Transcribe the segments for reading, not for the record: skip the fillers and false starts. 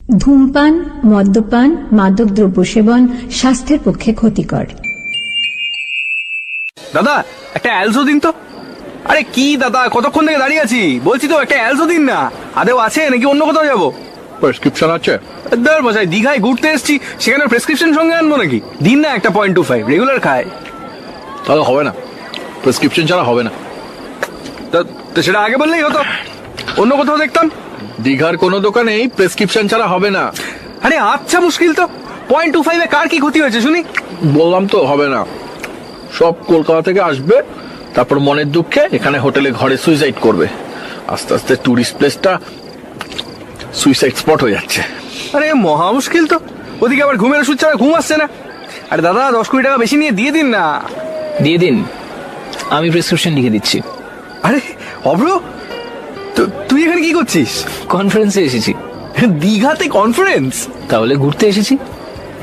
ধূমপান, মদ্যপান, মাদক দ্রব্য সেবন স্বাস্থ্যের পক্ষে ক্ষতিকর। দাদা একটা অ্যালজো দিন তো। আরে কি দাদা, কতক্ষণ থেকে দাঁড়িয়ে আছি, বলছি তো একটা অ্যালজো দিন না। আদেও আছে নাকি অন্য কোথাও যাবো? প্রেসক্রিপশন আছে? দাঁড় মশাই, দীঘায় ঘুরতে এসেছি, সেখানে প্রেসক্রিপশন সঙ্গে আনবো নাকি? দিন না একটা 0.25, রেগুলার খায়। তাহলে হবে না, প্রেসক্রিপশন ছাড়া হবে না। তো সেটা আগে বললেই হতো, অন্য কোথাও দেখতাম। দীঘার কোনো দোকানেই প্রেসক্রিপশন ছাড়া হবে না। আরে আচ্ছা, মুশকিল তো। 0.25 কার কি ক্ষতি হয়েছে শুনি? বললাম তো হবে না। সব কলকাতা থেকে আসবে, তারপর মনের দুঃখে এখানে হোটেলে ঘরে সুইসাইড করবে। আস্তে আস্তে টুরিস্ট প্লেসটা সুইসাইড স্পট হয়ে যাচ্ছে। আরে মহা মুশকিল তো। ওদিকে আবার ঘুমের ওষুধ ছাড়া ঘুম আসছে না। আরে দাদা 10-20 টাকা বেশি নিয়ে দিয়ে দিন না। দিয়ে দিন, আমি প্রেসক্রিপশন লিখে দিচ্ছি। আরে অভ্র, তুই এখানে কি করছিস? কনফারেন্সে এসেছি। দীঘাতে কনফারেন্স? তাহলে ঘুরতে এসেছি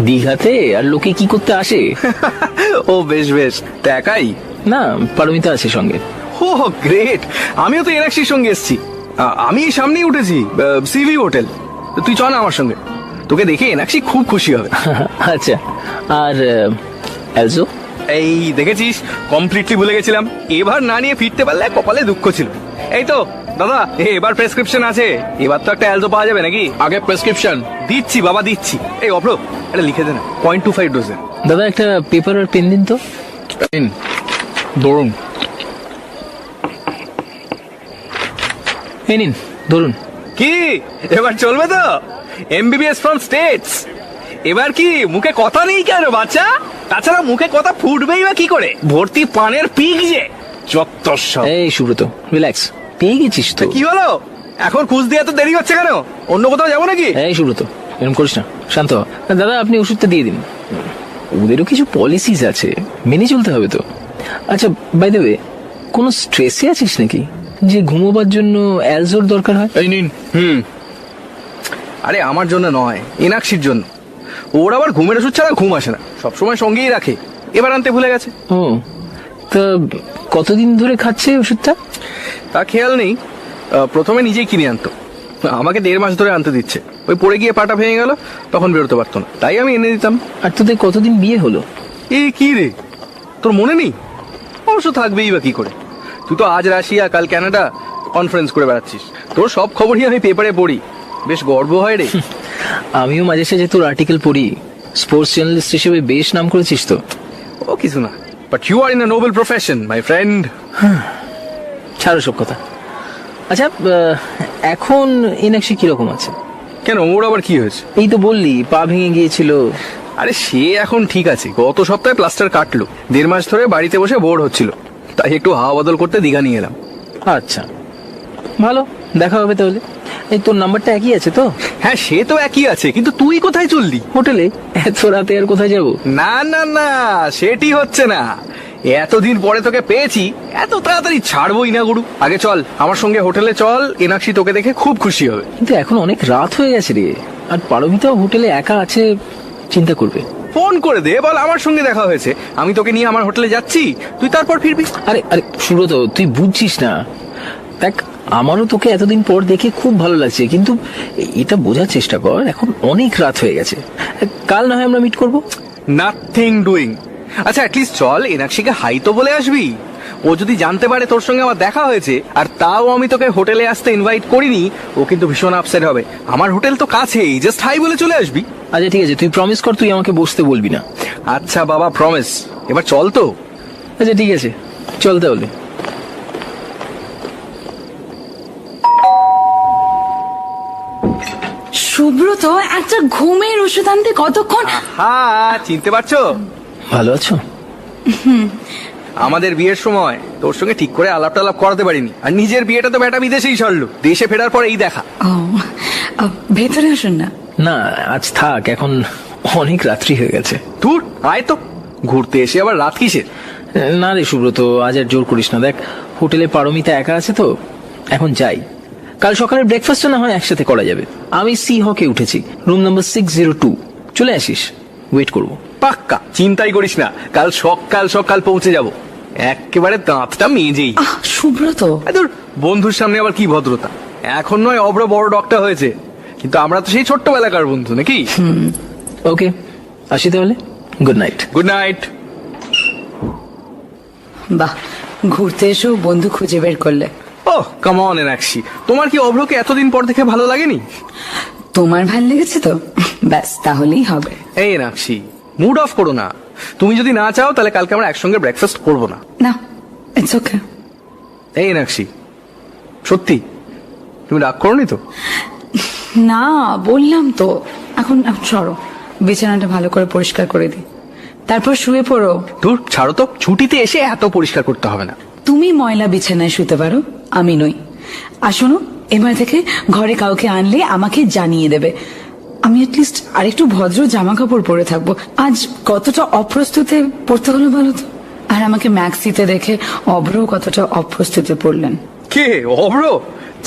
দীঘাতে, আর লোকে কি করতে আসে? ও বেশ বেশ, তা একাই? না, পারমিতা আছে সঙ্গে। ও গ্রেট, আমিও তো এনাক্সির সঙ্গে এসেছি। আমি এই সামনেই উঠেছি, সিভি হোটেল। তুই চল না আমার সঙ্গে, তোকে দেখে এনাক্সি খুব খুশি হবে। আচ্ছা, আর অ্যালজো? এই দেখেছিস, কমপ্লিটলি ভুলে গেছিলাম। এবার না নিয়ে ফিরতে পারলে কপালে দুঃখ ছিল। এই তো দাদা, এবার প্রেসক্রিপশন আছে, এবার তো একটা অ্যালজো পাওয়া যাবে নাকি? আগে প্রেসক্রিপশন দিচ্ছি বাবা দিচ্ছি। এই অভ্র, এটা লিখে দে না 0.25 ডোজে। দাদা একটা পেপার আর পেন দিন তো। ধরুন। এই নিন, ধরুন। কি এবার চলবে তো? MBBS from states. এবার কি মুখে কথা নেই কেন বাচ্চা? তাছাড়া মুখে কথা ফুটবেই বা কি করে? ভর্তি পানের পিক যে চত্বর সব। এই সুব্রত, রিল্যাক্স, পেয়ে গেছিস তো। কি হলো এখন? খুঁজ দিয়ে এত দেরি হচ্ছে কেন? অন্য কোথাও যাবো নাকি? এই সুব্রত, এরকম করিস না, শান্ত হ। দাদা আপনি ওষুধটা দিয়ে দিন। ওদেরও কিছু পলিসিস আছে, মেনে চলতে হবে তো। আচ্ছা, বাই দ্য ওয়ে, কোনো স্ট্রেসে আছিস নাকি যে ঘুমোবার জন্য অ্যালজোর দরকার হয়? এই নিন। আরে আমার জন্য নয়, এনাক্সির জন্য। ওর আবার ঘুমের ওষুধ ছাড়া ঘুম আসে না, সবসময় সঙ্গেই রাখে। এবার আনতে ভুলে গেছে। ও, তা কতদিন ধরে খাচ্ছে ওষুধটা? তা খেয়াল নেই। প্রথমে নিজেই কিনে আনতো, আমাকে 1.5 মাস ধরে আনতে দিচ্ছে। ওই পড়ে গিয়ে পাটা ভেঙে গেল, তখন বেরোতে পারতো না, তাই আমি এনে দিতাম। আর তোদের কতদিন বিয়ে হলো? এই কি রে, তোর মনে নেই? অবশ্য থাকবেই বা কি করে, তুই তো আজ রাশিয়া কাল কানাডা কনফারেন্স করে বেড়াচ্ছিস। তোর সব খবরই আমি পেপারে পড়ি, বেশ গর্ব হয় রে। আমিও মাঝে সাঝে তোর আর্টিকেল পড়ি। স্পোর্টস জার্নালিস্ট হিসেবে বেশ নাম করেছিস তো। ও কিছু না, but you are in a noble profession my friend. ছাড়ো সব কথা। আচ্ছা, এখন এনাক্সি কিরকম আছে? কেন, ওর আবার কি হয়েছে? এই তো বললি পা ভেঙে গিয়েছিল। আরে সে এখন ঠিক আছে, গত সপ্তাহে প্লাস্টার কাটলো। 1.5 মাস ধরে বাড়িতে বসে বোর হচ্ছিল, তাই একটু হাওয়া বদল করতে দীঘা নিয়ে এলাম। আচ্ছা, ভালো, দেখা হবে তাহলে। এই তোর নাম্বারটা একই আছে তো? হ্যাঁ সে তো একই আছে, কিন্তু তুই কোথায় চললি? হোটেলে। এত রাতে আর কোথায় যাবো? না না না, সেটি হচ্ছে না। এতদিন পরে তোকে পেয়েছি, এত তাড়াতাড়ি ছাড়বোই না গুরু। আগে চল আমার সঙ্গে হোটেলে চল, এনাক্সি তোকে দেখে খুব খুশি হবে। কিন্তু এখন অনেক রাত হয়ে গেছে রে, আর পারমিতাও হোটেলে একা আছে, চিন্তা করবে। ফোন করে দে, বল আমার সঙ্গে দেখা হয়েছে, আমি তোকে নিয়ে আমার হোটেলে যাচ্ছি, তুই তারপর ফিরবি। আরে আরে সুব্রত, তুই বুঝছিস না। দেখ, আমারও তোকে এতদিন পর দেখে খুব ভালো লাগছে, কিন্তু এটা বোঝার চেষ্টা কর, এখন অনেক রাত হয়ে গেছে। কাল না হয় আমরা মিট করবো। Nothing doing. আচ্ছা অ্যাটলিস্ট চল, এনাক্সিকে হাই তো বলে আসবি। ও যদি জানতে পারে তোর সঙ্গে আমার দেখা হয়েছে, আর তাও আমি তোকে হোটেলে আসতে ইনভাইট করিনি, ও কিন্তু ভীষণ আপসেট হবে। আমার হোটেল তো কাছেই, জাস্ট হাই বলে চলে আসবি। আচ্ছা ঠিক আছে, তুই প্রমিস কর তুই আমাকে বসতে বলবি না। আচ্ছা বাবা, প্রমিস। এবার চল তো। আচ্ছা ঠিক আছে, চল তাহলে। সুব্রত, একটা ঘুমের ওষুধ আনতে কতক্ষণ? হ্যাঁ চিনতে পারছো? ভালো আছো? আমাদের বিয়ের সময় তোর সঙ্গে ঠিক করে আলাপ টালাপ করাতে পারিনি, আর নিজের বিয়েটা তো বেটা বিদেশেই সারলো, দেশে ফেরার পর এই দেখা। ও, ভেতরে আসুন না। না, আজ থাক, এখন অনেক রাত্রি হয়ে গেছে। দূর আয় তো, ঘুরতে এসে আবার রাত কিসের? না রে সুব্রত, আজ আর জোর করিস না। দেখ, হোটেলে পারমিতা একা আছে তো, এখন যাই। কাল সকালের ব্রেকফাস্টটা না হয় একসাথে করা যাবে। আমি সি হকে উঠেছি, রুম নাম্বার 602। চলে আসিস, ওয়েট করবো। পাক্কা, চিন্তাই করিস না, কাল সকাল সকাল পৌঁছে যাব। একেবারে দাঁতটা মেজেই। সুব্রত, তোর বন্ধুর সামনে আবার কি ভদ্রতা? এখন নয় অব্র বড় ডক্টর হয়েছে, কিন্তু আমরা তো সেই ছোট্টবেলাকার বন্ধু নাকি? ওকে, আসি তাহলে। Good night. Good night. বাহ, ঘুরতে এসেও বন্ধু খুঁজে বের করলে। ও কাম অন এনাক্ষী, তোমার কি অভ্রকে এতদিন পর দেখে ভালো লাগেনি? তোমার ভাল লেগেছে তো, ব্যাস তাহলেই হবে। এই এনাক্ষী, মুড অফ করো না। তুমি যদি না চাও তাহলে কালকে আমরা একসঙ্গে ব্রেকফাস্ট করবো না। না, ইটস ওকে। এই এনাক্ষী, সত্যি তুমি রাগ করোনি তো? না, বললাম তো। এখন সরো, বিছানাটা ভালো করে পরিষ্কার করে দিই, তারপর শুয়ে পড়ো। দূর ছাড়ো তো, ছুটিতে এসে এত পরিষ্কার করতে হবে না। তুমি ময়লা বিছানায় শুতে পারো, আমি নই। আর শোনো, এবার থেকে ঘরে কাউকে আনলে আমাকে জানিয়ে দেবে। আমি অ্যাটলিস্ট আরেকটু ভদ্র জামা কাপড় পরে থাকবো। আজ কতটা অপ্রস্তুতে পড়তে হলো বলো তো। আর আমাকে ম্যাক্সিতে দেখে অভ্র কতটা অপ্রস্তুতে পড়লেন। কে অভ্র?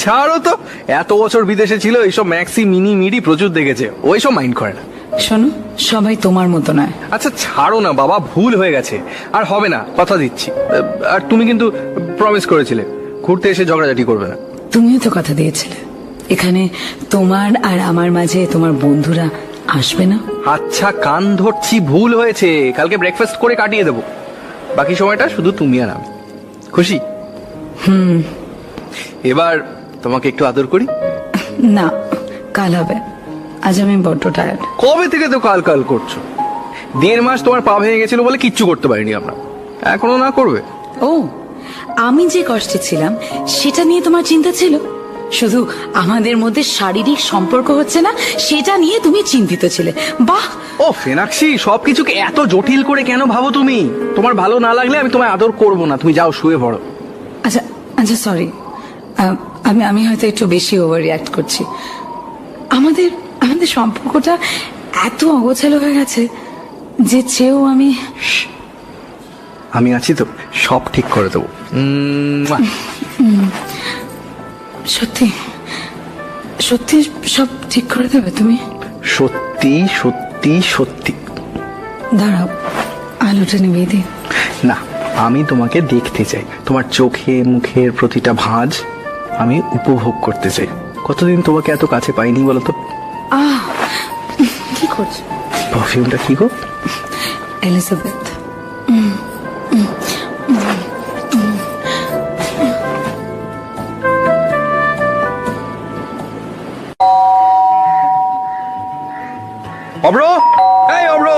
ছাড়ো তো, এত বছর বিদেশে ছিল, এইসব ম্যাক্সি মিনি মিডি প্রচুর দেখেছে, ওইসব মাইন্ড করে না। শোনো, সবাই তোমার মতো নয়। আচ্ছা ছাড়ো না বাবা, ভুল হয়ে গেছে, আর হবে না, কথা দিচ্ছি। আর তুমি কিন্তু প্রমিস করেছিলে ঘুরতে এসে ঝগড়াঝাটি করবে না। তুমিও তো কথা দিয়েছিলে এখানে তোমার আর আমার মাঝে তোমার বন্ধুরা আসবে না। আচ্ছা কান ধরছি, ভুল হয়েছে, কালকে ব্রেকফাস্ট করে কাটিয়ে দেবো। বাকি সময়টা শুধু তুমি আর আমি। খুশি? এবার তোমাকে একটু আদর করি। না, কাল হবে, আজ আমি বড্ড টায়ার্ড। কবে থেকে তো কাল কাল করছো? 1.5 মাস তোমার পা ভেঙে গেছিল বলে কিচ্ছু করতে পারিনি আমরা, এখনো না করবে? ও, আমি যে কষ্টে ছিলাম সেটা নিয়ে তোমার চিন্তা ছিল? শুধু আমাদের মধ্যে শারীরিক সম্পর্ক হচ্ছে না সেটা নিয়ে তুমি চিন্তিত ছিলে। বাহ। ও ফেনাক্ষী, সবকিছুকে এত জটিল করে কেন ভাবো তুমি? তোমার ভালো না লাগলে আমি তোমায় আদর করবো না, তুমি যাও শুয়ে পড়ো। আচ্ছা আচ্ছা, সরি, আমি হয়তো একটু বেশি ওভার রিয়াক্ট করছি। আমাদের আমাদের সম্পর্কটা এত অগোছালো হয়ে গেছে যে চেয়েও আমি আছি তো, সব ঠিক করে দেবো। সত্যি সত্যি সব ঠিক করে দেবে তুমি? সত্যি সত্যি সত্যি। দাঁড়াও, আলোটা নিভিয়ে দিই। না, আমি তোমাকে দেখতে চাই, তোমার চোখে মুখের প্রতিটা ভাঁজ আমি উপভোগ করতে চাই। কতদিন তোমাকে এত কাছে পাইনি বলো তো? কি করছো? পারফিউমটা কি গো? এলিজাবেথ। অব্র, এই অব্র,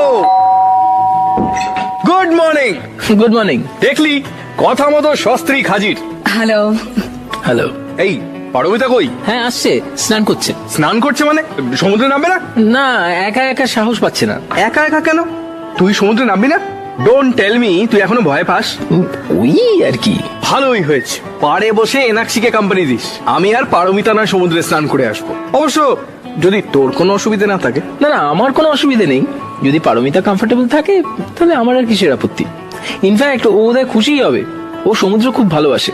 গুড মর্নিং। Good morning. দেখলি, কথা মতো সস্ত্রীক হাজির। হ্যালো। হ্যালো। এই পারমিতা কই? হ্যাঁ আসছে, স্নান করছে। স্নান করছে মানে? সমুদ্রে নামবে না? না, একা একা সাহস পাচ্ছে না। একা একা কেন? তুই সমুদ্রে নামবি না? ডোন্ট টেল মি তুই এখনো ভয় পাস। ওই আর কি। ভালোই হয়েছে, পাড়ে বসে এনাক্ষীকে কোম্পানি দিস। আমি আর পারমিতা নয় সমুদ্রে স্নান করে আসবো। অবশ্য যদি তোর কোনো অসুবিধা না থাকে। না না, আমার কোনো অসুবিধা নেই। যদি পারমিতা কমফোর্টেবল থাকে তাহলে আমার আর কিসের আপত্তি। ইনফ্যাক্ট ও বোধহয় খুশিই হবে, ও সমুদ্র খুব ভালোবাসে,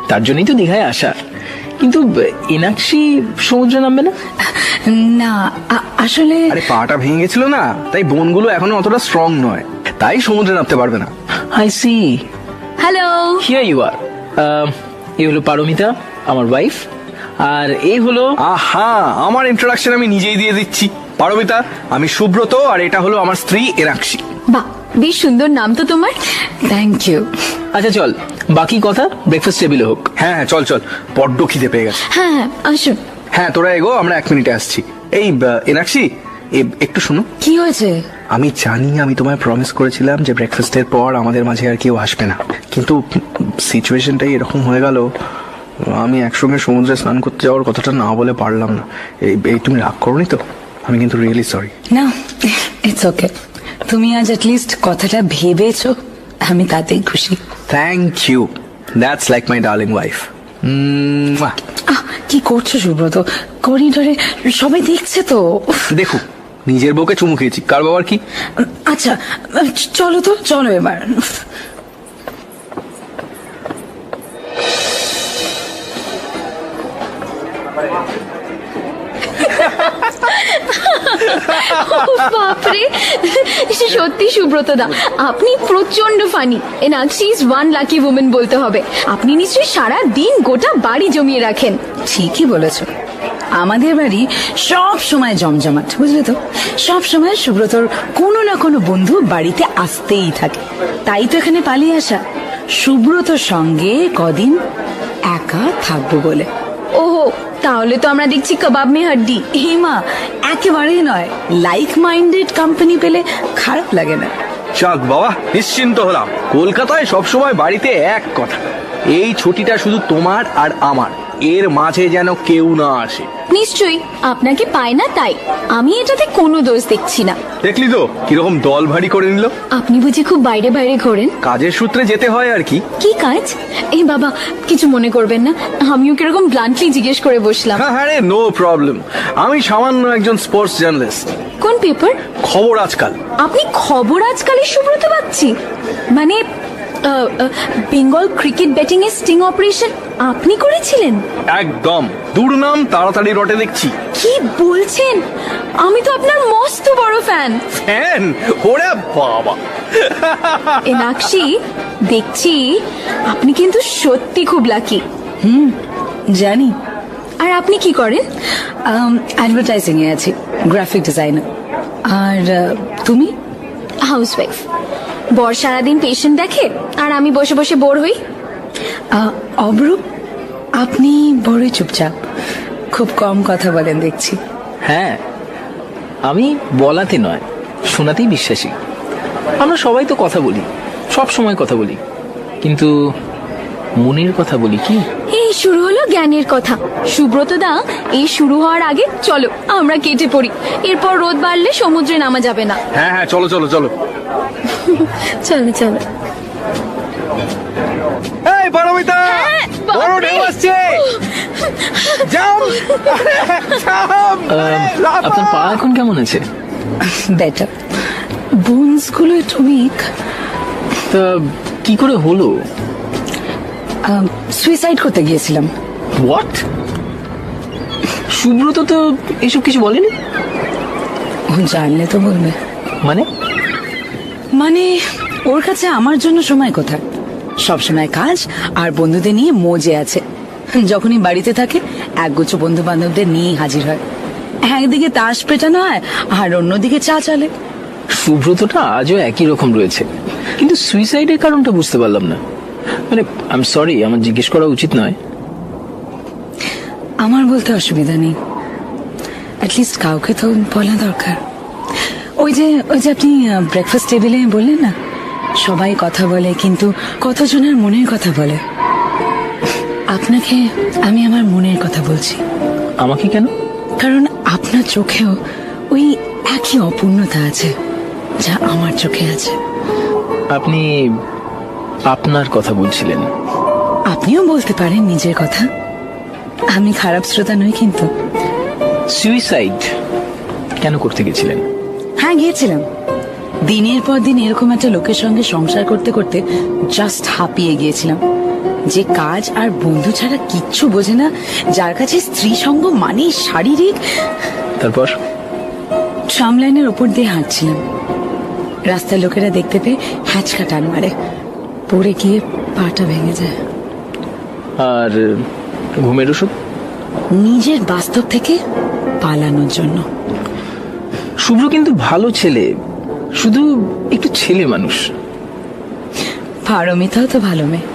তার জন্যই তো দীঘায় আসা। কিন্তু এনাক্ষী সমুদ্রে নামবে না? না, আসলে আরে পাটা ভেঙে গেছিল না, তাই বোনগুলো এখনো অতটা স্ট্রং নয়, তাই সমুদ্রে নামতে পারবে না। I see. Hello. Here you are. এই হলো পারমিতা, আমার ওয়াইফ, আর এই হলো। আহা, আমার ইন্ট্রোডাকশন আমি নিজেই দিয়ে দিচ্ছি। পারমিতা, আমি সুব্রত, আর এটা হলো আমার স্ত্রী এনাক্ষী। বাহ, বেশ সুন্দর নাম তো তোমার। Thank you. আচ্ছা চল, বাকি কথা ব্রেকফাস্ট টেবিলে হোক। হ্যাঁ হ্যাঁ, চল চল, বড্ড খিদে পেয়ে গেছে। হ্যাঁ হ্যাঁ, আসুন। হ্যাঁ তোরা এগো, আমরা 1 মিনিটে আসছি। এই এনাক্ষী, একটু শোনো। কি হয়েছে? আমি জানি আমি তোমায় প্রমিস করেছিলাম যে ব্রেকফাস্টের পর আমাদের মাঝে আর কেউ আসবে না, কিন্তু সিচুয়েশনটাই এরকম হয়ে গেল। আমি একসঙ্গে সমুদ্রে স্নান করতে যাওয়ার কথাটা না বলে পারলাম না। এই তুমি রাগ করোনি তো? আমি কিন্তু রিয়েলি সরি। না, ইটস ওকে। তুমি আজ অ্যাটলিস্ট কথাটা ভেবেছো, আমি তাতেই খুশি। Thank you, that's like my darling wife. কি করছো সুব্রত? করিডোরে সবাই দেখছে তো। উফ। দেখো, নিজের বউকে চুমু খেয়েছি, কার বাবার কি? আচ্ছা চলো তো, চলো এবার। বাপরে, সত্যি সুব্রত দা, আপনি প্রচন্ড funny. Enakshi is one lucky women বলতে হবে। আপনি নিশ্চয়ই সারা দিন গোটা বাড়ি জমিয়ে রাখেন। ঠিকই বলেছো, আমাদের বাড়ি সব সময় জমজমাট, বুঝলে তো? সব সময় সুব্রতর কোনো না কোনো বন্ধু বাড়িতে আসতেই থাকে। তাই তো এখানে পালিয়ে আসা, সুব্রতর সঙ্গে কদিন একা থাকবো বলে। ওহো, তাহলে তো আমরা দেখছি কাবাব মে হাড্ডি। হেমা, একেবারেই নয়। লাইক মাইন্ডেড কোম্পানি পেলে খারাপ লাগে না। যাক বাবা, নিশ্চিন্ত হলাম। কলকাতায় সবসময় বাড়িতে এক কথা, এই ছুটিটা শুধু তোমার আর আমার, এর মাঝে যেন কেউ না আসে। নিশ্চয়ই আপনাকে পায় না, তাই আমি এটাতে কোনো দোষ দেখছি না। দেখলি তো কিরকম দল ভারী করে নিল। আপনি বুঝি খুব বাইরে বাইরে ঘোরেন? কাজের সূত্রে যেতে হয় আর কি। কি কাজ? এই বাবা, কিছু মনে করবেন না, আমিও কিরকম ব্লান্টলি জিজ্ঞেস করে বসলাম। হ্যাঁ রে, নো প্রবলেম। আমি সামান্য একজন স্পোর্টস জার্নালিস্ট। কোন পেপার? খবর আজকাল। আপনি খবর আজকালের সুব্রত বাগচি? মানে বেঙ্গল ক্রিকেট ব্যাটিং এর স্টিং অপারেশন আপনি করেছিলেন? একদম, দুর্নাম তাড়াতাড়ি রটে দেখছি। কি বলছেন? আমি তো আপনার মস্ত বড় ফ্যান। ফ্যান? ওরে বাবা! এনাক্ষী, দেখছি আপনি কিন্তু সত্যি খুব লাকি। জানি। আর আপনি কি করেন? অ্যাডভার্টাইজিং এ আছি, গ্রাফিক ডিজাইনার। আর তুমি? হাউসওয়াইফ। বর সারাদিন পেশেন্ট দেখে আর আমি বসে বসে বোর হই। অবরূপ, আপনি বড়ই চুপচাপ, খুব কম কথা বলেন দেখছি। হ্যাঁ, আমি বলাতে নয়, শোনাতেই বিশ্বাসী। আমরা সবাই তো কথা বলি, সব সময় কথা বলি, কিন্তু মনের কথা বলি কি? এই শুরু হলো জ্ঞানের কথা। সুব্রত দা, এই শুরু হওয়ার আগে চলো আমরা কেটে পড়ি, এরপর রোদ বাড়লে সমুদ্রে নামা যাবে না। হ্যাঁ হ্যাঁ, চলো চলো চলো। চলো চলো। এই পারমিতা, বাপরে! বড় ঢেউ আসছে। জাম! জাম! আপনার পা এখন কেমন আছে? বেটার, বোনস গুলো একটু উইক। তা কি করে হলো? সুইসাইড করতে গিয়েছিলাম। হোয়াট? সুব্রত তো এসব কিছু বলেনি। ও জানলে তো বলবে। মানে? মানে ওর কাছে আমার জন্য সময় কোথায়? সব সময় কাজ আর বন্ধুদের নিয়ে মজে আছে। যখনই বাড়িতে থাকে একগুচ্ছ বন্ধু বান্ধবদের নিয়ে হাজির হয়। একদিকে তাস পেটানো হয় আর অন্যদিকে চা চলে। সুব্রতটা আজও একই রকম রয়েছে, কিন্তু সুইসাইডের কারণটা বুঝতে পারলাম না। মানে আই এম সরি, আমার জিজ্ঞেস করা উচিত নয়। আমার বলতে অসুবিধা নেই, অ্যাটলিস্ট কাউকে তো বলা দরকার। ওই যে আপনি ব্রেকফাস্ট টেবিলে বললেন না, সবাই কথা বলে কিন্তু কতজনের মনের কথা বলে। আপনাকে আমি আমার মনের কথা বলছি। আমাকে কেন? কারণ আপনার চোখেও ওই একই অপূর্ণতা আছে যা আমার চোখে আছে। আপনি আপনার কথা বলছিলেন? আপনিও বলতে পারেন নিজের কথা, আমি খারাপ শ্রোতা নই কিন্তু। সুইসাইড কেন করতে গেছিলেন? হ্যাঁ, গিয়েছিলাম। দিনের পর দিন এরকম একটা লোকের সঙ্গে সংসার করতে করতে জাস্ট হাঁপিয়ে গিয়েছিলাম, যে কাজ আর বন্ধু ছাড়া কিচ্ছু বোঝে না, যার কাছে স্ত্রী সঙ্গ মানেই শারীরিক। তারপর? ট্রাম লাইনের ওপর দিয়ে হাঁটছিলাম, রাস্তার লোকেরা দেখতে পেয়ে হ্যাঁচকা টান মারে, পড়ে গিয়ে পাটা ভেঙে যায়। আর ঘুমের ওষুধ? নিজের বাস্তব থেকে পালানোর জন্য। শুভ্র কিন্তু ভালো ছেলে, শুধু একটু ছেলে মানুষ। পারমিতাও তো ভালো মেয়ে,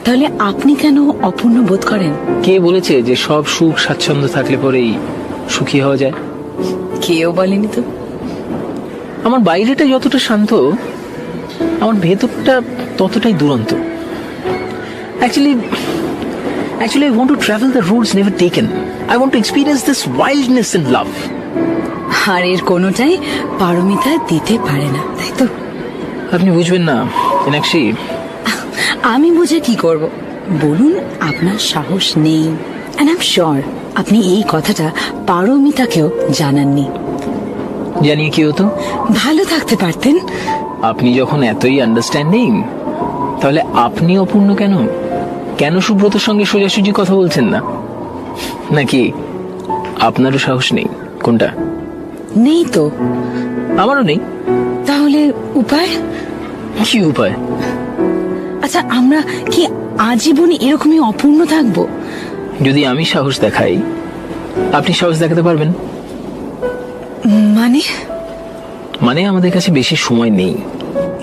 তাহলে আপনি কেন অপূর্ণ বোধ করেন? কে বলেছে যে সব সুখ স্বাচ্ছন্দ্য থাকলে পরেই সুখী হওয়া যায়? কেউ বলেনি তো। আমার বাইরেটা যতটা শান্ত, আমার ভেতরটা ততটাই দুরন্ত। Actually, I want to travel the roads never taken. I want to experience this wildness in love. আর এর কোনোটাই পারমিতা দিতে পারে না, তাই তো? আপনি বুঝবেন না মীনাক্ষী। আমি বুঝে কি করব? বলুন, আপনার সাহস নেই। And I'm sure আপনি এই কথাটা পারমিতাকেও জানাননি। জানিয়ে কি হতো? ভালো থাকতে পারতেন। আপনি যখন এতই আন্ডারস্ট্যান্ডিং, তাহলে আপনি অপূর্ণ কেন? কেন সুব্রতর সঙ্গে সোজাসুজি কথা বলছেন না? নাকি আপনারও সাহস নেই? কোনটা? নেই তো। আমারও নেই। তাহলে উপায় কি উপায়? আচ্ছা, আমরা কি আজীবন এরকমই অপূর্ণ থাকবো? যদি আমি সাহস দেখাই আপনি সাহস দেখাতে পারবেন? মানে মানে আমাদের কাছে বেশি সময় নেই।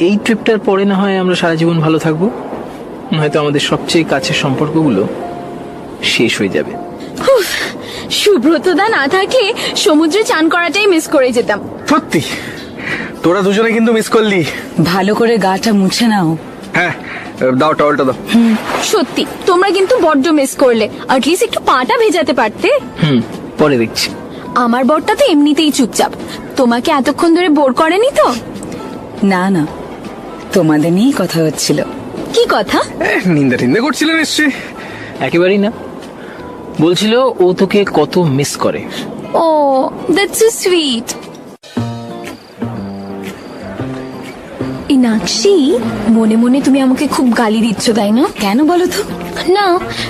এই ট্রিপটার পরে না হয় আমরা সারা জীবন ভালো থাকবো, হয়তো আমাদের সবচেয়ে কাছের সম্পর্কগুলো শেষ হয়ে যাবে। উফ, সুব্রতদা না থাকলে সমুদ্রে চান করাটাই মিস করে যেতাম। সত্যি তোরা দুজনে কিন্তু মিস করলি। ভালো করে গাটা মুছে নাও। হ্যাঁ, দাও টাওয়ালটা দাও। সত্যি তোমরা কিন্তু বড্ড মিস করলে। অ্যাটলিস্ট একটু পাটা ভেজাতে পারতে। পরে দেখছি। আমার বরটা তো এমনিতেই চুপচাপ, তোমাকে এতক্ষণ ধরে বোর করেনি তো? না না, তোমাদের নিয়েই কথা হচ্ছিল। কি কথা? নিন্দা টিন্দা করছিল নিশ্চয়ই। একেবারেই না, বলছিল ও তোকে কত মিস করে। ও দ্যাটস সো সুইট। ইনাক্ষী, মনে মনে তুমি আমাকে খুব গালি দিচ্ছ তাই না? কেন বলো তো? না,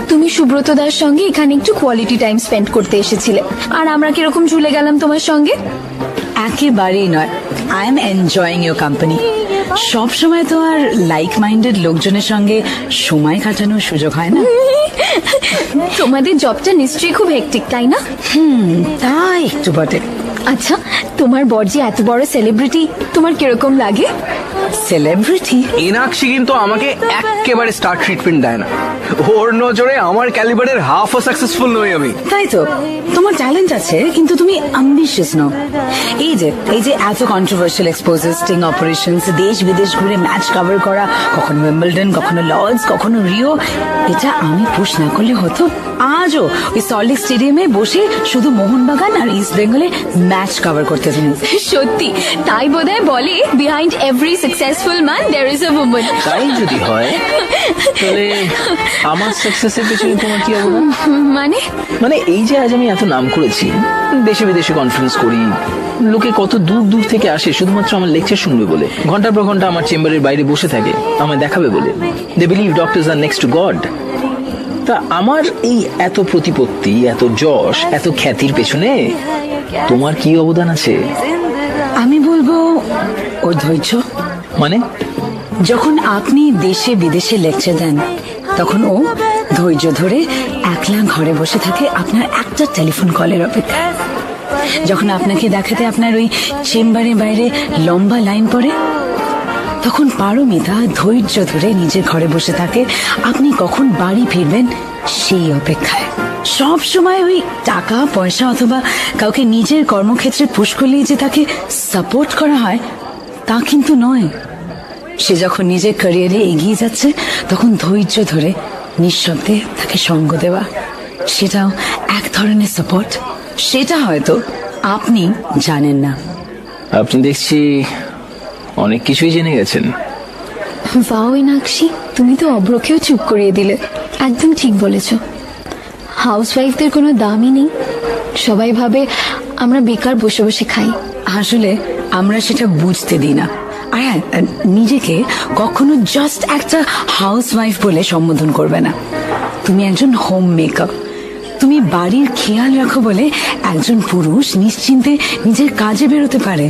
তুমি সুব্রতদার সঙ্গে এখানে একটু কোয়ালিটি টাইম স্পেন্ড করতে এসেছিলে, আর আমরা কিরকম ঝুলে গেলাম তোমার সঙ্গে। একেবারেই নয়, I am enjoying your company. সব সময় তো আর লাইক মাইন্ডেড লোকজনের সঙ্গে সময় কাটানোর সুযোগ হয় না। তোমাদের জবটা নিশ্চয়ই খুব হেক্টিক তাই না? তা একটু বটে। আচ্ছা, তোমার বর যে এত বড় সেলিব্রিটি, তোমার কিরকম লাগে? সেলিব্রিটি? ইনাক্ষী কিন্তু আমাকে একেবারে স্টার ট্রিটমেন্ট দেয় না। ওর নজরে আমার ক্যালিবারের হাফও সাকসেসফুল নই আমি। তাই তো, তোমার ট্যালেন্ট আছে কিন্তু তুমি অ্যাম্বিশিয়াস নও। এই যে এত কন্ট্রোভার্সিয়াল এক্সপোজেস, স্টিং অপারেশনস, দেশ বিদেশ ঘুরে ম্যাচ কভার করা, কখনো উইম্বলডন, কখনো লর্ডস, কখনো রিও, এটা আমি পুশ না করলে হতো? আজও ওই সল্ট লেক স্টেডিয়ামে বসে শুধু মোহনবাগান আর ইস্ট বেঙ্গলে ম্যাচ কভার করতে তুমি। সত্যি তাই বোধহয় বলে, behind every successful man there is a women. তাই যদি হয় তাহলে আমার সাকসেসের পেছনে তোমার কি অবদান? মানে এই যে আজ আমি এত নাম করেছি, দেশে বিদেশে কনফারেন্স করি, লোকে কত দূর দূর থেকে আসে শুধুমাত্র আমার লেকচার শুনবে বলে, ঘন্টার পর ঘন্টা আমার চেম্বারের বাইরে বসে থাকে আমায় দেখাবে বলে। They believe doctors are next to God. তা আমার এই এত প্রতিপত্তি, এত যশ, এত খ্যাতির পেছনে তোমার কি অবদান আছে? আমি বলবো ও ধৈর্য। মানে যখন আপনি দেশে বিদেশে লেকচার দেন, তখন ও ধৈর্য ধরে একলা ঘরে বসে থাকে আপনার একটা টেলিফোন কলের অপেক্ষায়। যখন আপনাকে দেখাতে আপনার ওই চেম্বারের বাইরে লম্বা লাইন পড়ে, তখন পারমিতা ধৈর্য ধরে নিজের ঘরে বসে থাকে আপনি কখন বাড়ি ফিরবেন সেই অপেক্ষায়। সব সময় ওই টাকা পয়সা অথবা কাউকে নিজের কর্মক্ষেত্রে পুশ করলেই যে তাকে সাপোর্ট করা হয় তা কিন্তু নয়। সে যখন নিজের ক্যারিয়ারে এগিয়ে যাচ্ছে, তখন ধৈর্য ধরে নিঃশব্দে তাকে সঙ্গ দেওয়া, সেটাও এক ধরনের সাপোর্ট। সেটা হয়তো আপনি জানেন না। আপনি দেখছি অনেক কিছুই জেনে গেছেন। ওয়াও ইনাক্ষী, তুমি তো অব্রকেও চুপ করিয়ে দিলে। একদম ঠিক বলেছ। হাউসওয়াইফদের কোনো দামই নেই। সবাই ভাবে আমরা বেকার বসে বসে খাই। আসলে আমরা সেটা বুঝতে দিই না। আর হ্যাঁ, নিজেকে কখনো জাস্ট একটা হাউসওয়াইফ বলে সম্বোধন করবে না। তুমি একজন হোম মেকার। তুমি বাড়ির খেয়াল রাখো বলে একজন পুরুষ নিশ্চিন্তে নিজের কাজে বেরোতে পারে।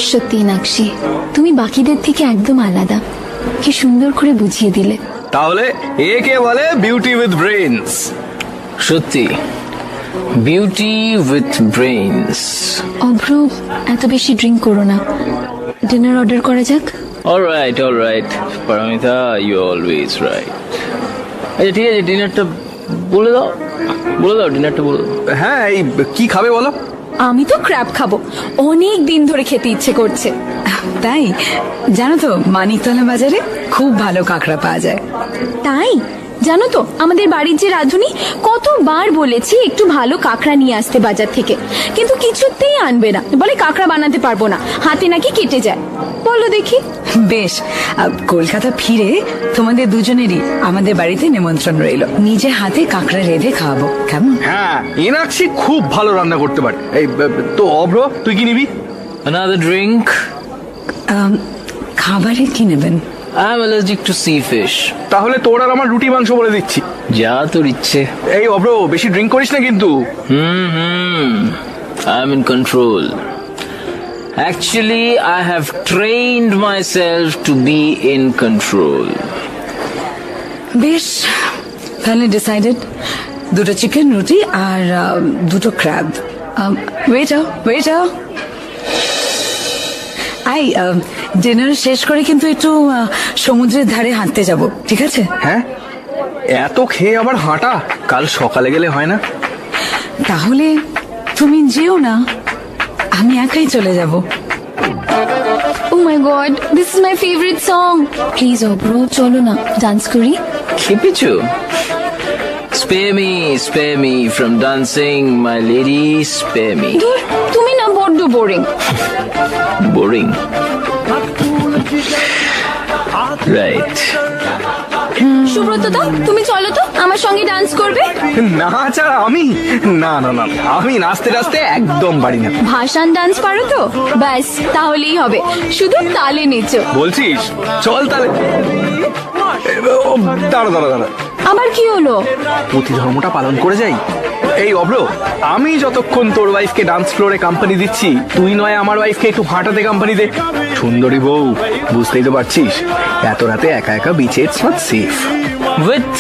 সত্যি ইনাক্ষী, তুমি বাকিদের থেকে একদম আলাদা। কি সুন্দর করে বুঝিয়ে দিলে। তাহলে একে বলে বিউটি উইথ ব্রেনস। সত্যি, বিউটি উইথ ব্রেইনস। অভ্র, এত বেশি ড্রিঙ্ক করো না। ডিনার অর্ডার করা যাক। Alright alright Paramita, you always right. আচ্ছা ঠিক আছে, ডিনারটা বলে দাও ডিনারটা বলে দাও। হ্যাঁ, এই কি খাবে বলো? আমি তো ক্র্যাব খাবো, অনেক দিন ধরে খেতে ইচ্ছে করছে। তাই জানো তো, মানিকতলা বাজারে খুব ভালো কাঁকড়া পাওয়া যায়। তাই জানো তো, আমাদের বাড়ির যে রাধুনি, কতবার বলেছি একটু ভালো কাঁকড়া নিয়ে আসতে বাজার থেকে, কিন্তু কিছুতেই আনবে না। বলে কাঁকড়া বানাতে পারবো না, হাতে নাকি কেটে যায়। বলো দেখি। বেশ, কলকাতা ফিরে তোমাদের দুজনেরই আমাদের বাড়িতে নিমন্ত্রণ রইল। নিজে হাতে কাঁকড়া রেঁধে খাওয়াবো, কেমন? হ্যাঁ, ইনাক্ষী খুব ভালো রান্না করতে পারে। এই তো অভ্র, তুই কি নিবি? Another drink? খাবারে কি নেবেন? I'm allergic to sea fish. তাহলে তোর আর আমার রুটি মাংস বলে দিচ্ছি। যা তোর ইচ্ছে। এই অভ্র, বেশি ড্রিঙ্ক করিস না কিন্তু। I'm in control. Actually, I have trained myself to be in control. বেশ, তাহলে ডিসাইডেড। দুটো চিকেন রুটি আর দুটো ক্র্যাব। ওয়েটার ডিনার শেষ করে কিন্তু একটু সমুদ্রের ধারে হাঁটতে যাব, ঠিক আছে? হ্যাঁ, এত খেয়ে আবার হাঁটা? কাল সকালে গেলে হয় না? তাহলে তুমি যেও না, আমি একাই চলে যাব। Oh my God, this is my favourite song. Please Abhra, চলো না ডান্স করি। খেপেছো? Spare me from dancing, my lady, spare me. ধুর, তুমি না বড্ড বোরিং। Boring. Right. সুব্রত দা, তুমি চলো তো, আমার সঙ্গে ডান্স করবে। না ছাড়া আমি? না না না, আমি নাচতে নাচতে একদম পারি না। ভাসান ডান্স পারো তো? ব্যাস, তাহলেই হবে, শুধু তালে নেচো। বলছিস? চল তাহলে। দাঁড়া, আবার কি হলো? প্রতি ধর্মটা পালন করে যাই। এই অব্র, আমি যতক্ষণ তোর ওয়াইফকে ডান্স ফ্লোরে কোম্পানি দিচ্ছি, তুই নয় আমার ওয়াইফকে একটু হাঁটাতে কোম্পানি দে। সুন্দরী বউ, বুঝতেই তো পারছিস, এত রাতে একা একা বিচে it's not safe. With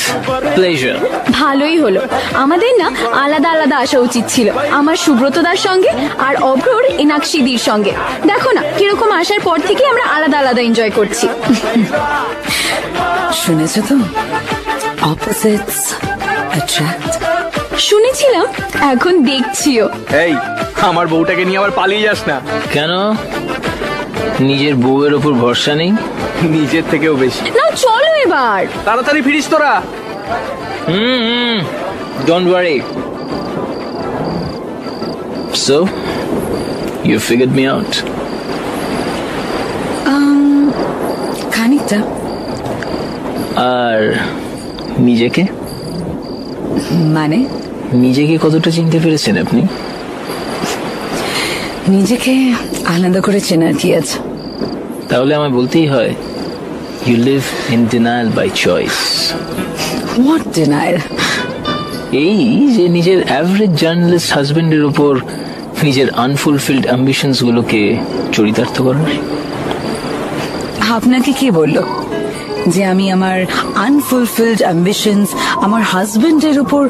pleasure. ভালোই হলো, আমাদের না আলাদা আলাদা আসা উচিত ছিল, আমার সুব্রতদার সঙ্গে আর অব্রর এনাক্ষীদির সঙ্গে। দেখো না কিরকম আসার পর থেকে আমরা আলাদা আলাদা এনজয় করছি। শুনেছ তো, অপোজিটস অ্যাট্রাক্ট। শুনেছিলাম, এখন দেখছিও। এই, আমার বউটাকে নিয়ে আবার পালিয়ে যাস না। কেন? নিজের বউয়ের ওপর ভরসা নেই? নিজের থেকেও বেশি। না চলো এবার। তাড়াতাড়ি ফিরিস তোরা। Don't worry. So, you figured me out. খানিকটা। আর নিজেকে মানে নিজেকে কতটা চিনতে পেরেছেন আপনি? নিজেকে আলাদা করে চেনার কি আছে? তাহলে আমায় বলতেই হয়, you live in denial by choice. What denial? এই যে নিজের অ্যাভারেজ জার্নালিস্ট হাজবেন্ডের উপর নিজের আনফুলফিল্ড অ্যাম্বিশনস গুলোকে চরিতার্থ করার। আপনাকে কে বলল যে আমি আমার আনফুলফিলড অ্যাম্বিশনস আমার হাজবেন্ডের উপর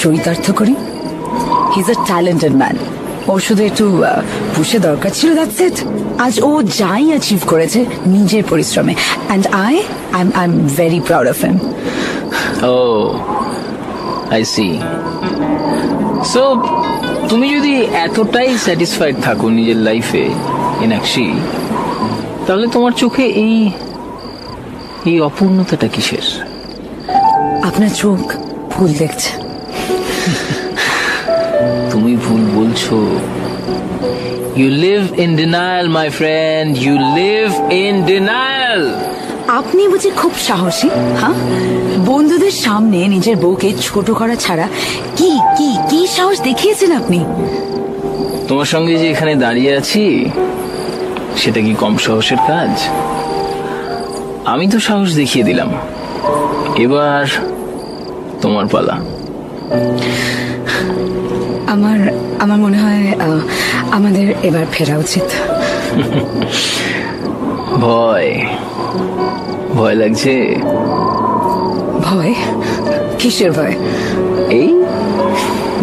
চরিতার্থ করি? He is a talented man. ওর শুধু একটু পুষে দরকার ছিল, দ্যাটস ইট। আজ ও যাই অ্যাচিভ করেছে নিজের পরিশ্রমে, and I am very proud of him. Oh, I see. So, তুমি যদি এতটাই স্যাটিসফাইড থাকো নিজের লাইফে এনাক্ষী, তাহলে তোমার চোখে এই অপূর্ণতাটা কিসের? আপনার চোখ ভুল দেখছে। তুমি ভুল বলছো। You live in denial, my friend. You live in denial. আপনি বুঝি খুব সাহসী? হ্যাঁ, বন্ধুদের সামনে নিজের বউকে ছোট করা ছাড়া কি কি কি সাহস দেখিয়েছেন আপনি? তোমার সঙ্গে যে এখানে দাঁড়িয়ে আছি, সেটা কি কম সাহসের কাজ? আমি তো সাহস দেখিয়ে দিলাম, এবার তোমার পালা। আমার মনে হয় আমাদের এবার ফেরা উচিত। ভয় লাগছে? ভয়? কিসের ভয়? এই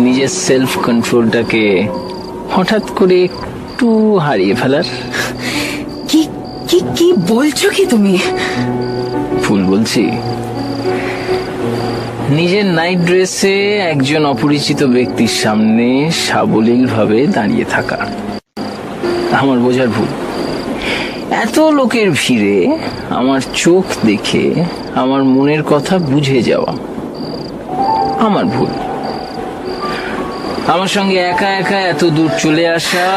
নিজের সেলফ কন্ট্রোলটাকে হঠাৎ করে একটু হারিয়ে ফেলার। কি কি কি বলছো কি তুমি? ভুল বলছি? নিজের নাইট ড্রেসে একজন অপরিচিত ব্যক্তির সামনে সাবলীল ভাবে দাঁড়িয়ে থাকা আমার বোঝার ভুল। এত লোকের ভিড়ে আমার চোখ দেখে আমার মনের কথা বুঝে যাওয়া আমার ভুল। আমার সঙ্গে একা একা এত দূর চলে আসা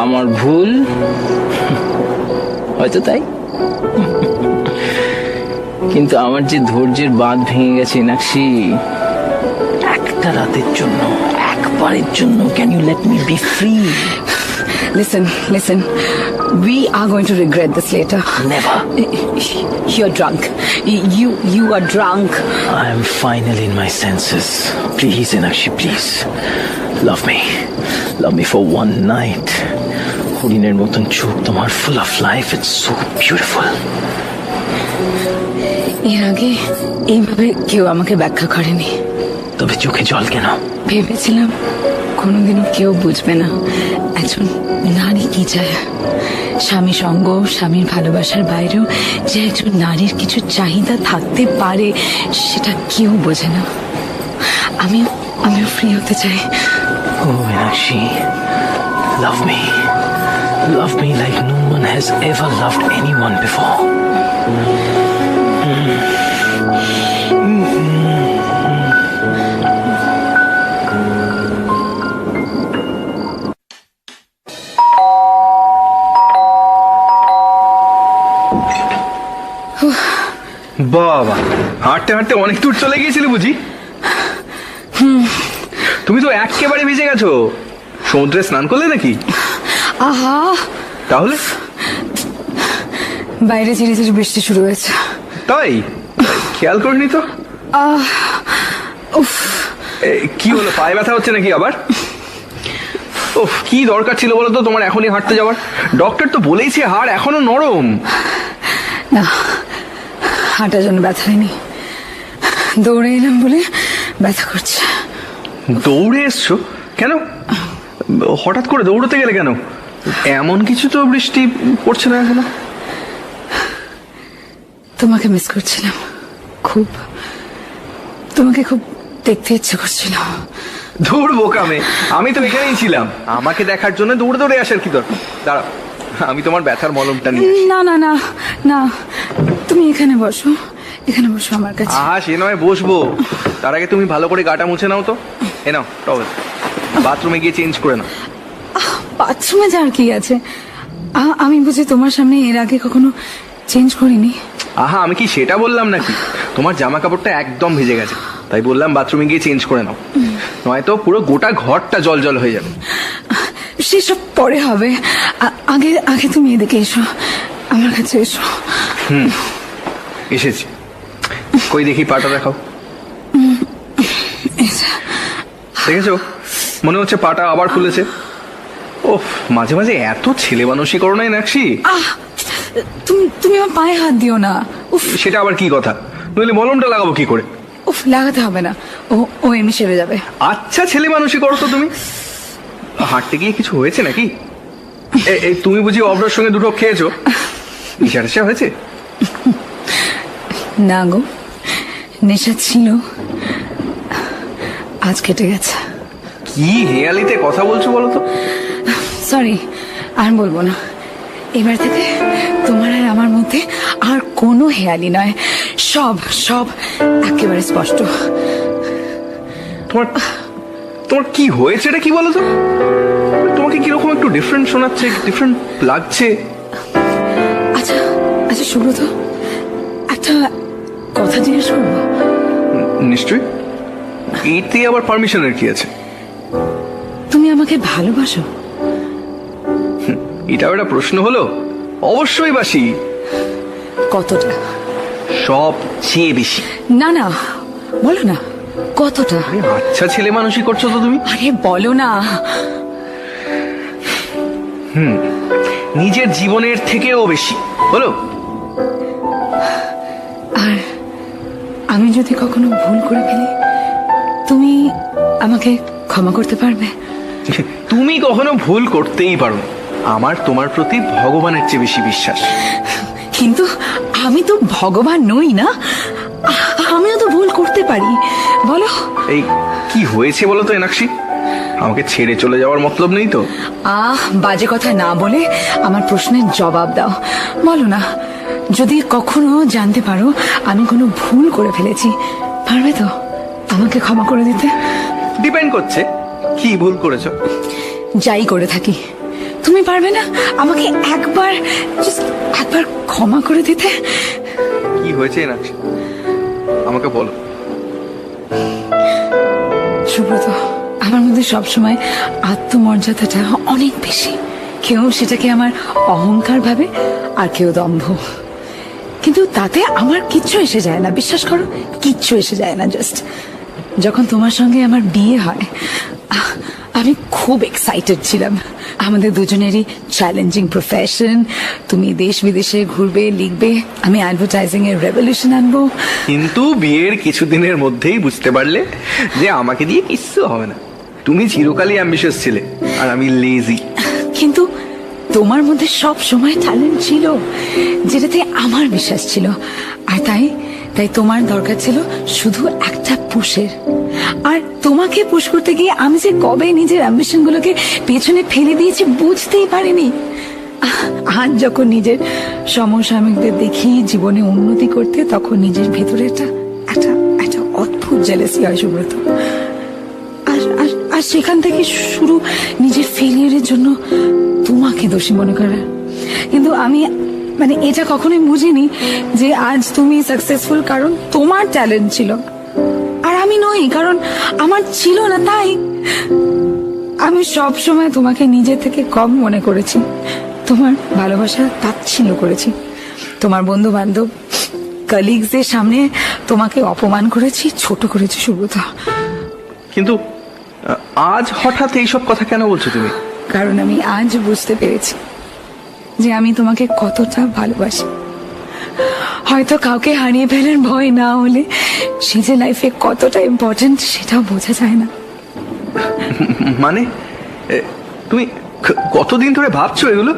আমার ভুল। হয়তো তাই, কিন্তু আমার যে ধৈর্যের বাঁধ ভেঙে গেছে এনাক্ষী, একটা রাতের জন্য, একবারের জন্য, can you let me be free? Listen, we are going to regret this later. Never. You're drunk. You are drunk. I am finally in my senses. Please, Enakshi, please. Love me for one night. হরিণের মতন চোখ তোমার, full of life. It's so beautiful. এর আগে এইভাবে কেউ আমাকে ব্যাখ্যা করেনি। তবে চোখে জল কেন? ভেবেছিলাম কোনোদিনও কেউ বুঝবে না একজন নারী কি চায়। স্বামী সঙ্গ, স্বামীর ভালোবাসার বাইরেও যে একজন নারীর কিছু চাহিদা থাকতে পারে সেটা কেউ বোঝে না। আমিও ফ্রি হতে চাই। ও Meenakshi, love me. Love me like no one has ever loved anyone before. বাবা, হাঁটতে হাঁটতে অনেক দূর চলে গিয়েছিলে বুঝি? তুমি তো একেবারে ভিজে গেছো। সমুদ্রে স্নান করলে নাকি? আহা, তাহলে বাইরে ধীরে ধীরে বৃষ্টি শুরু হয়েছে। তাই খেয়াল করিনি তো। উফ, কি হলো, পায়ে ব্যথা হচ্ছে নাকি আবার? ওহ, কি দরকার ছিল বলো তো তোমার এখনই হাঁটতে যাওয়ার? ডক্টর তো বলেইছে হাড় এখনো নরম। না, হাঁটার জন্য ব্যথা হয়নি, দৌড়ে এলাম বলে ব্যথা করছে। দৌড়ে এসছো কেন? হঠাৎ করে দৌড়তে গেলে কেন? এমন কিছু তো বৃষ্টি পড়ছে না এখনো। তোমাকে মিস করছিলাম খুব, তোমাকে খুব দেখতে ইচ্ছে করছিল। দৌড় বোকামে, আমি তো এখানেই ছিলাম। আমাকে দেখার জন্য দৌড়ে দৌড়ে আসার কি দরকার? দাঁড়াও, আমি তোমার ব্যথার মলমটা নিয়ে আসি। না না না না, তুমি এখানে বসো, এখানে বসো আমার কাছে। আহা, সে নয় বসবো, তার আগে তুমি ভালো করে গাটা মুছে নাও তো। এ নাও টওয়েল, বাথরুমে গিয়ে চেঞ্জ করে নাও। বাথরুমে যাওয়ার কি আছে? আমি বুঝি তোমার সামনে এর আগে কখনো চেঞ্জ করিনি। আহা, আমি কি সেটা বললাম নাকি? তোমার জামা কাপড়টা একদম ভিজে গেছে, তাই বললাম বাথরুমে গিয়ে চেঞ্জ করে নাও, নয়তো পুরো গোটা ঘরটা জল জল হয়ে যাবে। সেসব পরে হবে, আগে আগে তুমি এদিকে এসো, আমার কাছে এসো। এসেছি, কই দেখি পাটা দেখাও। এই যে, দেখেছো, মনে হচ্ছে পাটা আবার খুলেছে। ওহ, মাঝে মাঝে এত ছেলে মানুষই করো না নাকশি। তুমি আমার পায়ে হাত দিও না। উফ, সেটা আবার কি কথা? নইলে মলমটা লাগাবো কি করে? উফ, লাগাতে হবে না, ও এমনি সেরে যাবে। আচ্ছা, ছেলে মানুষই করো তো তুমি। হাঁটতে গিয়ে কিছু হয়েছে নাকি? এই তুমি বুঝি অব্রর সঙ্গে দুটো খেয়েছো? নেশা হয়েছে? না গো, নেশা ছিল, আজ কেটে গেছে। কি হেয়ালিতে কথা বলছো বলো তো? সরি, আর বলবো না। এবার থেকে তোমার আর আমার মধ্যে আর কোনো হেয়ালি নয়, সব সব একেবারে স্পষ্ট। তোমার তোমার কি হয়েছে এটা কি বলো তো? তোমাকে কিরকম একটু ডিফারেন্ট শোনাচ্ছে, ডিফারেন্ট লাগছে। আচ্ছা আচ্ছা সুব্রত, একটা কথা জিজ্ঞেস করবো? নিশ্চয়ই। এতে আবার পারমিশনের কি আছে? তুমি আমাকে ভালোবাসো? এটাও একটা প্রশ্ন হলো? অবশ্যই বাসি। কতটা? সবচেয়ে বেশি। না না, বলো না কতটা। আচ্ছা, ছেলে মানুষই করছো তো তুমি। আরে বলো না। নিজের জীবনের থেকেও বেশি বলো। আর আমি যদি কখনো ভুল করে ফেলি, তুমি আমাকে ক্ষমা করতে পারবে? তুমি কখনো ভুল করতেই পারো না। আমার তোমার প্রতি ভগবানের চেয়ে বেশি বিশ্বাস। কিন্তু আমি তো ভগবান নই না, আমিও তো ভুল করতে পারি, বলো। এই কি হয়েছে বলো তো এনাক্ষী? আমাকে ছেড়ে চলে যাওয়ার মতলব নেই তো? বাজে কথা না বলে আমার প্রশ্নের জবাব দাও, বলো না। যদি কখনো জানতে পারো আমি কোনো ভুল করে ফেলেছি, পারবে তো আমাকে ক্ষমা করে দিতে? ডিপেন্ড করছে কি ভুল করেছো। যাই করে থাকি, তুমি পারবে না আমাকে একবার, জাস্ট একবার ক্ষমা করে দিতে? কি হয়েছে এনাক্ষী, আমাকে বলো। সুব্রত, আমার মধ্যে সবসময় আত্মমর্যাদাটা অনেক বেশি। কেউ সেটাকে আমার অহংকার ভাবে, আর কেউ দম্ভ। কিন্তু তাতে আমার কিচ্ছু এসে যায় না, বিশ্বাস করো, কিচ্ছু এসে যায় না। জাস্ট যখন তোমার সঙ্গে আমার বিয়ে হয়, আমি খুব এক্সাইটেড ছিলাম। আমাদের দুজনেরই চ্যালেঞ্জিং প্রফেশন, তুমি দেশ বিদেশে ঘুরবে, লিখবে, আমি অ্যাডভার্টাইজিং এর রেভলিউশন আনবো। কিন্তু বিয়ের কিছুদিনের মধ্যেই বুঝতে পারলে যে আমাকে দিয়ে কিচ্ছু হবে না। তুমি চিরকালই অ্যাম্বিশাস ছিলে আর আমি লেজি। কিন্তু তোমার মধ্যে সব সময় ট্যালেন্ট ছিল, যেটাতে আমার বিশ্বাস ছিল। আর তাই তোমার দরকার ছিল শুধু একটা পুশের। আর তোমাকে পুশ করতে গিয়ে আমি যে কবে নিজের অ্যাম্বিশন গুলোকে পেছনে ফেলে দিয়েছি বুঝতেই পারিনি। আজ যখন নিজের সমসাময়িকদের দেখি জীবনে উন্নতি করতে, তখন নিজের ভেতরে একটা একটা একটা অদ্ভুত জেলেসি হয় সুব্রত। আর সেখান থেকে শুরু নিজের ফেলিয়ারের জন্য তোমাকে দোষী মনে করা। কিন্তু আমি এটা কখনোই বুঝিনি যে আজ তুমি সাকসেসফুল কারণ তোমার ট্যালেন্ট ছিল, আর আমি নই কারণ আমার ছিল না। তাই আমি সব সময় তোমাকে নিজে থেকে কম মনে করেছি, তোমার ভালোবাসা তাচ্ছিল্য করেছি, তোমার বন্ধু বান্ধব কলিগসদের সামনে তোমাকে অপমান করেছি, ছোট করেছি সুব্রত। কিন্তু আজ হঠাৎ এইসব কথা কেন বলছো তুমি? কারণ আমি আজ বুঝতে পেরেছি যে আমি তোমাকে কতটা ভালোবাসি। হয়তো কাউকে হারিয়ে ফেলার ভয় না হলে সে যে লাইফে কতটা ইম্পর্টেন্ট সেটাও বোঝা যায় না। মানে তুমি কতদিন ধরে ভাবছো এগুলো?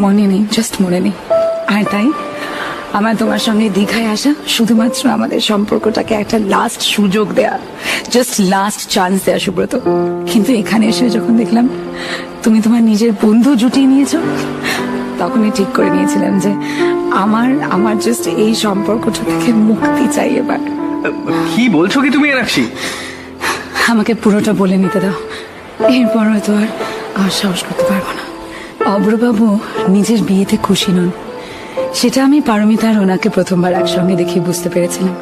মনে নেই, জাস্ট মনে নেই। আর তাই আমার তোমার সঙ্গে দীঘায় আসা শুধুমাত্র আমাদের সম্পর্কটাকে একটা লাস্ট সুযোগ দেয়া, জাস্ট লাস্ট চান্স দেয়া সুব্রত। কিন্তু এখানে এসে যখন দেখলাম তুমি তোমার নিজের বন্ধু জুটিয়ে নিয়েছো, তখনই ঠিক করে নিয়েছিলাম যে আমার জাস্ট এই সম্পর্কটা থেকে মুক্তি চাই এবার। কি বলছো কি তুমি এনাক্ষী? আমাকে পুরোটা বলে নিতে দাও, এরপর হয়তো আর সাহস করতে পারবো না। অব্রবাবু নিজের বিয়েতে খুশি নন, সেটা আমি পারমিতা আর ওনাকে প্রথমবার একসঙ্গে দেখে বুঝতে পেরেছিলাম।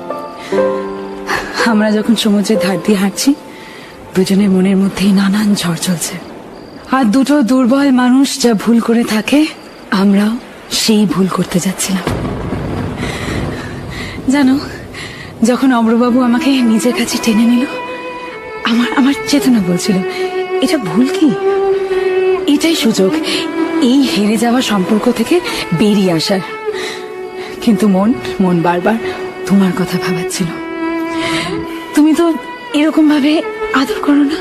আমরা যখন সমুদ্রের ধার দিয়ে হাঁটছি, দুজনের মনের মধ্যেই নানান ঝড় চলছে। আর দুটো দুর্বল মানুষ যা ভুল করে থাকে, আমরাও সেই ভুল করতে যাচ্ছিলাম। জানো, যখন অব্রবাবু আমাকে নিজের কাছে টেনে নিল, আমার চেতনা বলছিল এটা ভুল কি, এটাই সুযোগ এই হেরে যাওয়া সম্পর্ক থেকে বেরিয়ে আসার। কিন্তু মন বারবার তোমার কথা ভাবাচ্ছিল। তুমি তো এরকম ভাবে আদর করো না,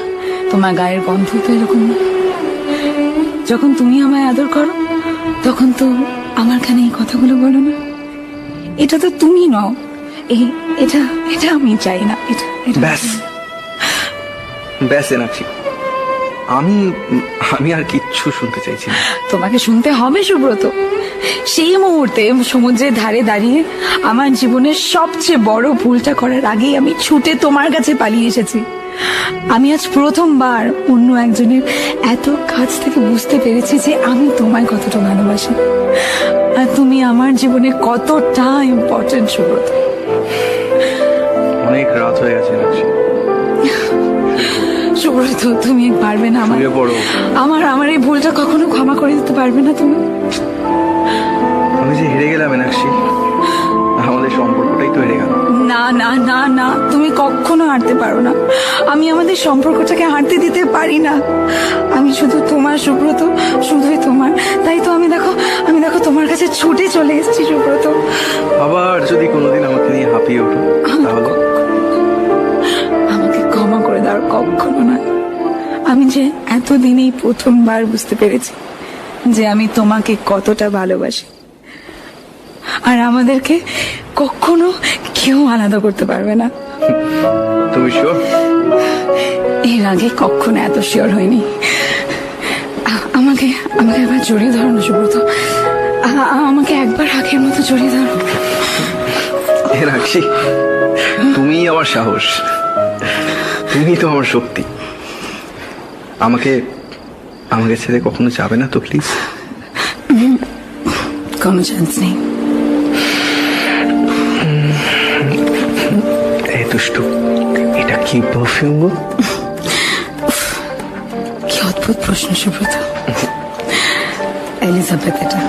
তোমার গায়ের গন্ধ তো এরকম না। যখন তুমি আমায় আদর করো, তখন তো আমার কানে এই কথাগুলো বলো না। এটা তো তুমি নও, এটা আমি চাই না। এটা ব্যাস এনাক্ষী, আমি আর কিচ্ছু শুনতে চাইছি না। তোমাকে শুনতে হবে সুব্রত। সেই মুহূর্তে সমুদ্রের ধারে দাঁড়িয়ে আমার জীবনের সবচেয়ে বড় ভুলটা করার আগেই আমি ছুটে তোমার কাছে পালিয়ে এসেছি। আমি আজ প্রথমবার অন্য একজনের এত কাছ থেকে বুঝতে পেরেছি যে আমি তোমায় কতটা ভালোবাসি, আর তুমি আমার জীবনে কতটা ইম্পর্টেন্ট সুব্রত। অনেক রাত হয়ে গেছে এনাক্ষী। সুব্রত, তুমি পারবে না শুয়ে পড়ো। আমার এই ভুলটা কখনো ক্ষমা করে দিতে পারবে না তুমি? আমি যে হেরে গেলাম এনাক্ষী, আমাদের সম্পর্কটাই তো হেরে গেল। না না না না, তুমি কখনো হারতে পারো না। আমি আমাদের সম্পর্কটাকে হারতে দিতে পারি না। আমি শুধু তোমার সুব্রত, শুধুই তোমার। তাই তো আমি দেখো তোমার কাছে ছুটে চলে এসেছি সুব্রত। আবার যদি কোনোদিন আমাকে নিয়ে হাঁপিয়ে ওঠো তাহলে? আমাকে ক্ষমা করে দাও, কখনো না। আমি যে এতদিনেই প্রথমবার বুঝতে পেরেছি যে আমি তোমাকে কতটা ভালোবাসি, আর আমাদেরকে কখনো কেউ আলাদা করতে পারবে না। তুমি শিওর? এর আগে কখনো এত শিওর হয়নি। আমাকে একবার জড়িয়ে ধরো না সুব্রত, আমাকে একবার আগের মতো জড়িয়ে ধরো। এনাক্ষী, তুমিই আমার সাহস, তুমি তো আমার শক্তি। আমাকে ছেড়ে কখনো যাবে না তো প্লিজ? কোনো চান্স নেই। এই দুষ্টু, এটা কি পারফিউম গো? কি অদ্ভুত প্রশ্ন সুব্রত। এলিজাবেথ এটা।